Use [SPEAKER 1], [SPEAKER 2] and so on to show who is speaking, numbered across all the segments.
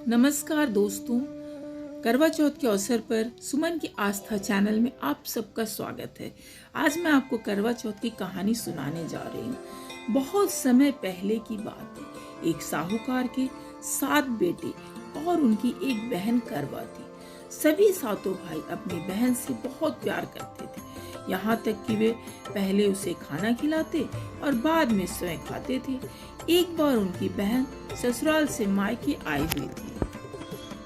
[SPEAKER 1] नमस्कार दोस्तों, करवा चौथ के अवसर पर सुमन की आस्था चैनल में आप सबका स्वागत है। आज मैं आपको करवा चौथ की कहानी सुनाने जा रही हूँ। बहुत समय पहले की बात है। एक साहूकार के 7 बेटे और उनकी एक बहन करवा थी। सभी सातों भाई अपनी बहन से बहुत प्यार करते थे, यहाँ तक कि वे पहले उसे खाना खिलाते और बाद में स्वयं खाते थे। एक बार उनकी बहन ससुराल से मायके आई हुई थी।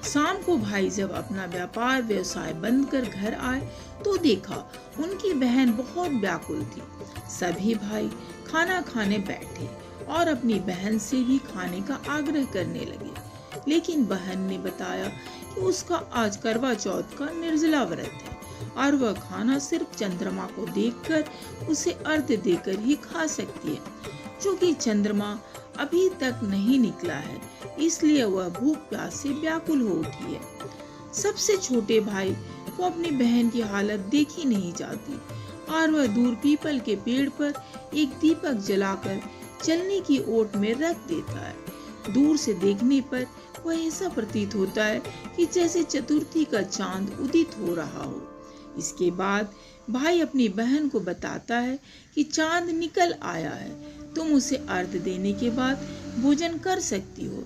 [SPEAKER 1] शाम को भाई जब अपना व्यापार व्यवसाय बंद कर घर आए तो देखा उनकी बहन बहुत व्याकुल थी। सभी भाई खाना खाने बैठे और अपनी बहन से भी खाने का आग्रह करने लगे, लेकिन बहन ने बताया कि उसका आज करवा चौथ का निर्जला व्रत है और वह खाना सिर्फ चंद्रमा को देखकर उसे अर्घ्य देकर ही खा सकती है। क्योंकि चंद्रमा अभी तक नहीं निकला है, इसलिए वह भूख प्यास से व्याकुल हो उठी है। सबसे छोटे भाई को अपनी बहन की हालत देखी नहीं जाती और वह दूर पीपल के पेड़ पर एक दीपक जलाकर चलने की ओट में रख देता है। दूर से देखने पर वह ऐसा प्रतीत होता है कि जैसे चतुर्थी का चांद उदित हो रहा हो। इसके बाद भाई अपनी बहन को बताता है कि चांद निकल आया है, तुम उसे अर्घ्य देने के बाद भोजन कर सकती हो।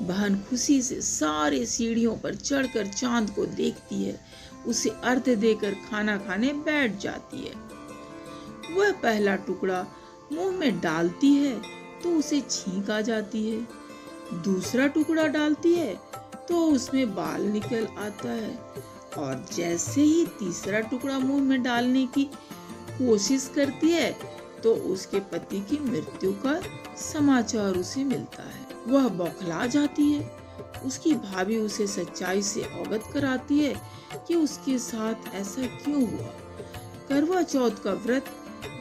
[SPEAKER 1] बहन खुशी से सारे सीढ़ियों पर चढ़कर चांद को देखती है, उसे अर्घ्य देकर खाना खाने बैठ जाती है। वह पहला टुकड़ा मुंह में डालती है तो उसे छींक आ जाती है। दूसरा टुकड़ा डालती है तो उसमें बाल निकल आता है और जैसे ही तीसरा टुकड़ा मुंह में डालने की कोशिश करती है तो उसके पति की मृत्यु का समाचार उसे मिलता है। वह बौखला जाती है। उसकी भाभी उसे सच्चाई से अवगत कराती है कि उसके साथ ऐसा क्यों हुआ। करवा चौथ का व्रत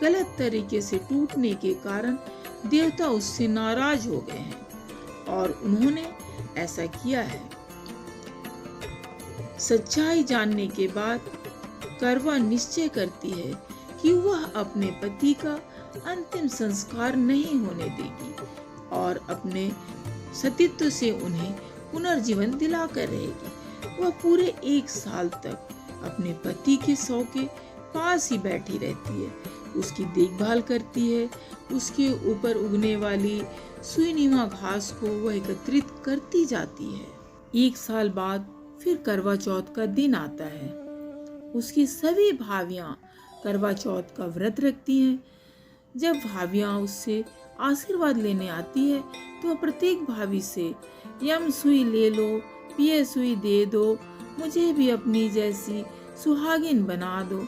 [SPEAKER 1] गलत तरीके से टूटने के कारण देवता उससे नाराज हो गए हैं और उन्होंने ऐसा किया है। सच्चाई जानने के बाद करवा निश्चय करती है कि वह अपने पति का अंतिम संस्कार नहीं होने देगी और अपने सतीत्व से उन्हें पुनर्जीवन दिलाकर रहेगी। वह पूरे 1 साल तक अपने पति के शव के पास ही बैठी रहती है, उसकी देखभाल करती है। उसके ऊपर उगने वाली सुईनुमा घास को वह एकत्रित करती जाती है। 1 साल बाद फिर करवा चौथ का दिन आता है। उसकी सभी भाभियां करवा चौथ का व्रत रखती हैं। जब भाभियां उससे आशीर्वाद लेने आती है तो वह प्रत्येक भाभी से यम सुई ले लो, पिए सुई दे दो, मुझे भी अपनी जैसी सुहागिन बना दो,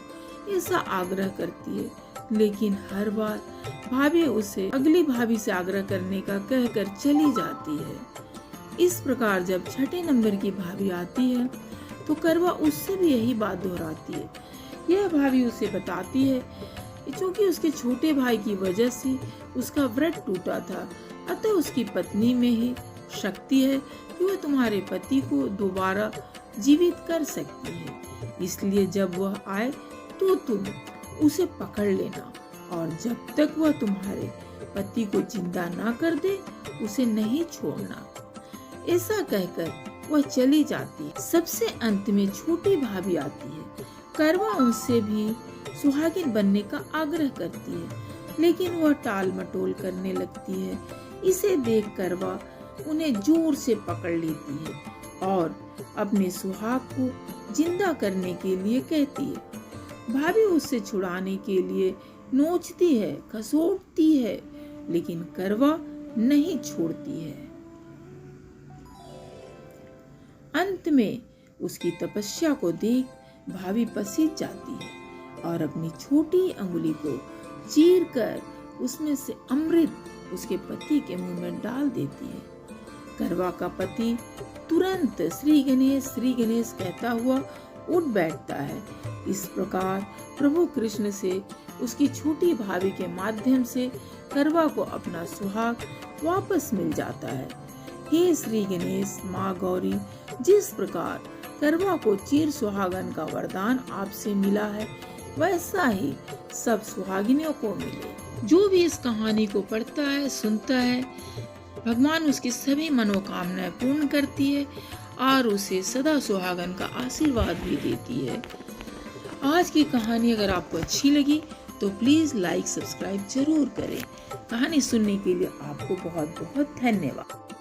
[SPEAKER 1] ऐसा आग्रह करती है। लेकिन हर बार भाभी उसे अगली भाभी से आग्रह करने का कहकर चली जाती है। इस प्रकार जब छठे नंबर की भाभी आती है तो करवा उससे भी यही बात दोहराती है। यह भाभी उसे बताती है क्योंकि उसके छोटे भाई की वजह से उसका व्रत टूटा था, अतः उसकी पत्नी में ही शक्ति है कि वह तुम्हारे पति को दोबारा जीवित कर सकती है। इसलिए जब वह आए तो तुम उसे पकड़ लेना और जब तक वह तुम्हारे पति को जिंदा ना कर दे उसे नहीं छोड़ना। ऐसा कहकर वह चली जाती है। सबसे अंत में छोटी भाभी आती है। करवा उनसे भी सुहागिन बनने का आग्रह करती है, लेकिन वह टाल मटोल करने लगती है। इसे देख करवा उन्हें जोर से पकड़ लेती है और अपने सुहाग को जिंदा करने के लिए कहती है। भाभी उससे छुड़ाने के लिए नोचती है, खसोटती है, लेकिन करवा नहीं छोड़ती है। अंत में उसकी तपस्या को देख भाभी पसीज जाती है और अपनी छोटी अंगुली को चीर कर उसमें से अमृत उसके पति के मुंह में डाल देती है। करवा का पति तुरंत श्री गणेश कहता हुआ उठ बैठता है। इस प्रकार प्रभु कृष्ण से उसकी छोटी भाभी के माध्यम से करवा को अपना सुहाग वापस मिल जाता है। हे श्री गणेश, माँ गौरी, जिस प्रकार करवा को चिर सुहागन का वरदान आपसे मिला है, वैसा ही सब सुहागिनियों को मिले। जो भी इस कहानी को पढ़ता है, सुनता है, भगवान उसकी सभी मनोकामनाएं पूर्ण करती है और उसे सदा सुहागन का आशीर्वाद भी देती है। आज की कहानी अगर आपको अच्छी लगी तो प्लीज़ लाइक सब्सक्राइब जरूर करें। कहानी सुनने के लिए आपको बहुत बहुत धन्यवाद।